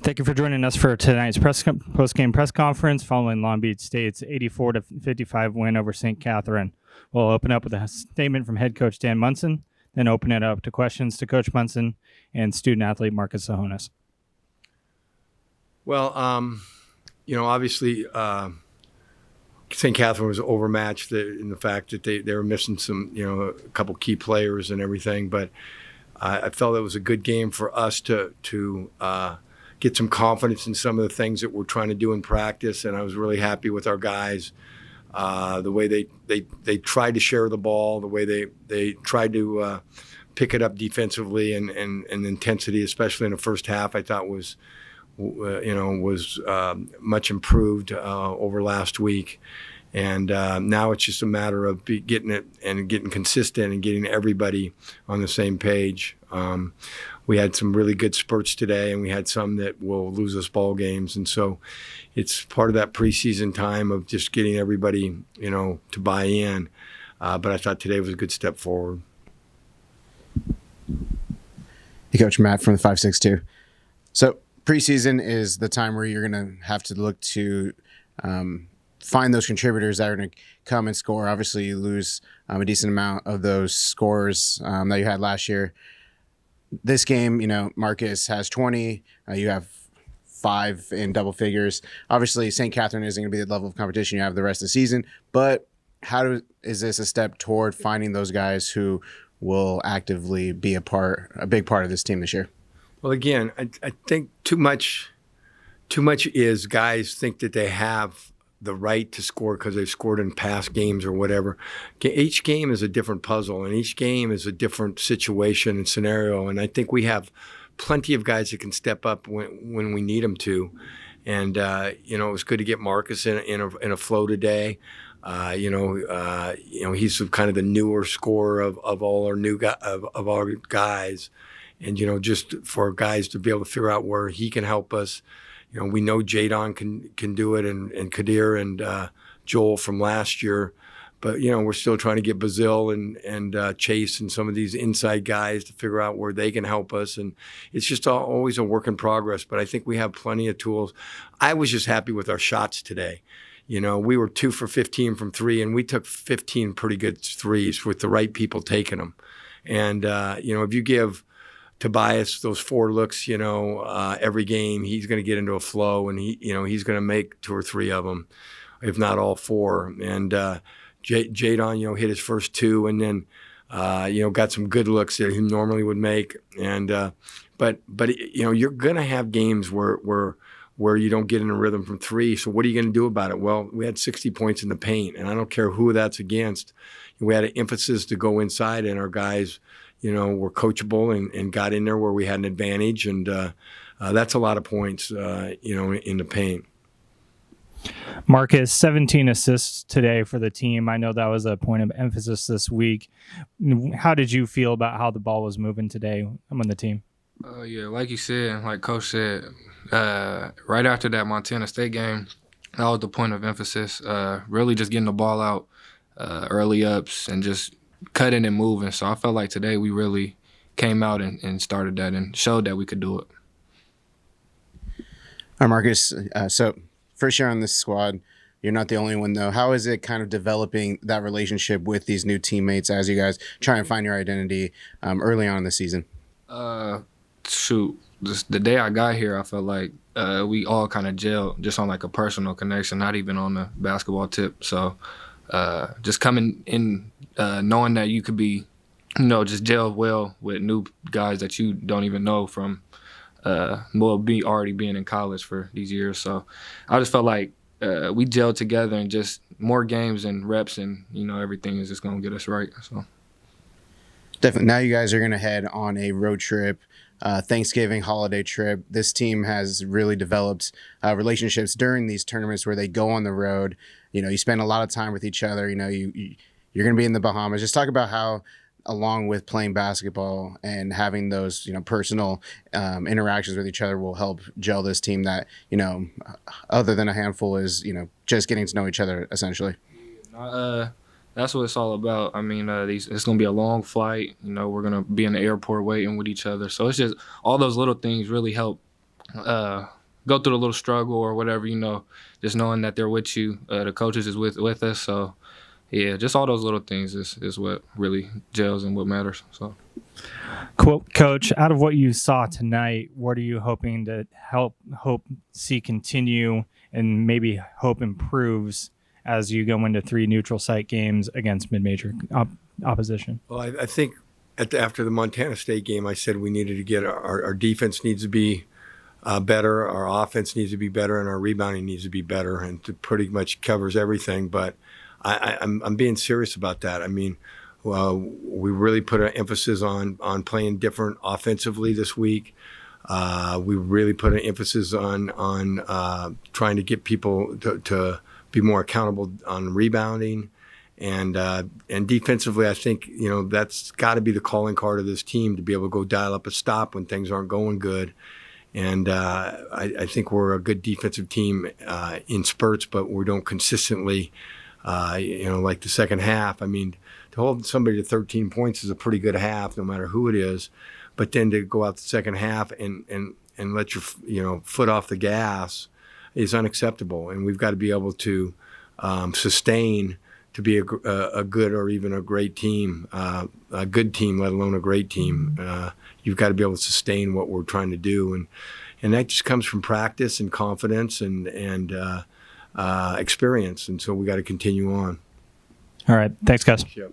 Thank you for joining us for tonight's post-game press conference following Long Beach State's 84-55 win over St. Catherine. We'll open up with a statement from head coach Dan Monson, then open it up to questions to Coach Monson and student-athlete Marcus Tsohonis. Well, obviously St. Catherine was overmatched in the fact that they were missing some, a couple key players and everything. But I felt it was a good game for us to get some confidence in some of the things that we're trying to do in practice. And I was really happy with our guys, the way they tried to share the ball, the way they tried to pick it up defensively, and intensity, especially in the first half, I thought was much improved over last week. And now it's just a matter of getting it and getting consistent and getting everybody on the same page. We had some really good spurts today, and we had some that will lose us ball games. And so it's part of that preseason time of just getting everybody, to buy in. But I thought today was a good step forward. Hey, Coach Matt from the 562. So preseason is the time where you're going to have to look to find those contributors that are going to come and score. Obviously, you lose a decent amount of those scores that you had last year. This game, Marcus has 20. You have 5 in double figures. Obviously, St. Catherine isn't going to be the level of competition you have the rest of the season. But is this a step toward finding those guys who will actively be a big part of this team this year? Well, again, I think too much is guys think that they have the right to score because they've scored in past games or whatever. Each game is a different puzzle, and each game is a different situation and scenario. And I think we have plenty of guys that can step up when we need them to. And it was good to get Marcus in a flow today. He's kind of the newer scorer of all our of our guys. And, just for guys to be able to figure out where he can help us. We know Jadon can do it, and Kadir and Joel from last year. But, we're still trying to get Bazil and Chase and some of these inside guys to figure out where they can help us. And it's just always a work in progress. But I think we have plenty of tools. I was just happy with our shots today. We were 2 for 15 from 3, and we took 15 pretty good threes with the right people taking them. And, if you give Tobias those 4 looks, every game, he's going to get into a flow, and he's going to make 2 or 3 of them, if not all 4. And Jadon, hit his first 2, and then got some good looks that he normally would make. And but you're going to have games where you don't get in a rhythm from 3. So what are you going to do about it? Well, we had 60 points in the paint, and I don't care who that's against. We had an emphasis to go inside, and our guys, were coachable and got in there where we had an advantage. And that's a lot of points, in the paint. Marcus, 17 assists today for the team. I know that was a point of emphasis this week. How did you feel about how the ball was moving today among the team? Yeah, like you said, like Coach said, right after that Montana State game, that was the point of emphasis. Really just getting the ball out, early ups, and just cutting and moving. So I felt like today we really came out and started that and showed that we could do it. All right, Marcus. So first year on this squad, you're not the only one, though. How is it kind of developing that relationship with these new teammates as you guys try and find your identity early on in the season? Just the day I got here, I felt like we all kind of gelled just on like a personal connection, not even on the basketball tip. So just coming in, knowing that you could be, just gel well with new guys that you don't even know from, already being in college for these years. So I just felt like we gelled together, and just more games and reps, and everything is just gonna get us right. So definitely. Now you guys are gonna head on a road trip. Thanksgiving holiday trip. This team has really developed relationships during these tournaments where they go on the road. You spend a lot of time with each other. You're going to be in the Bahamas. Just talk about how, along with playing basketball and having those, personal interactions with each other, will help gel this team that, other than a handful, is, just getting to know each other essentially. That's what it's all about. I mean, it's going to be a long flight. We're going to be in the airport waiting with each other. So it's just all those little things really help go through a little struggle or whatever, just knowing that they're with you, the coaches is with us. So, yeah, just all those little things is what really gels and what matters. So, Cool. Coach, out of what you saw tonight, what are you hoping to see continue and maybe hope improves as you go into 3 neutral site games against mid-major opposition? Well, I think after the Montana State game, I said we needed to get our defense needs to be better, our offense needs to be better, and our rebounding needs to be better, and it pretty much covers everything. But I'm being serious about that. I mean, we really put an emphasis on playing different offensively this week. We really put an emphasis on trying to get people to be more accountable on rebounding. And defensively, I think, that's got to be the calling card of this team, to be able to go dial up a stop when things aren't going good. And I think we're a good defensive team in spurts, but we don't consistently, like the second half. I mean, to hold somebody to 13 points is a pretty good half, no matter who it is. But then to go out the second half and let your foot off the gas is unacceptable. And we've got to be able to sustain to be a good or even a great team, a good team, let alone a great team. You've got to be able to sustain what we're trying to do. And that just comes from practice and confidence and experience. And so we got to continue on. All right. Thanks, guys. Yep.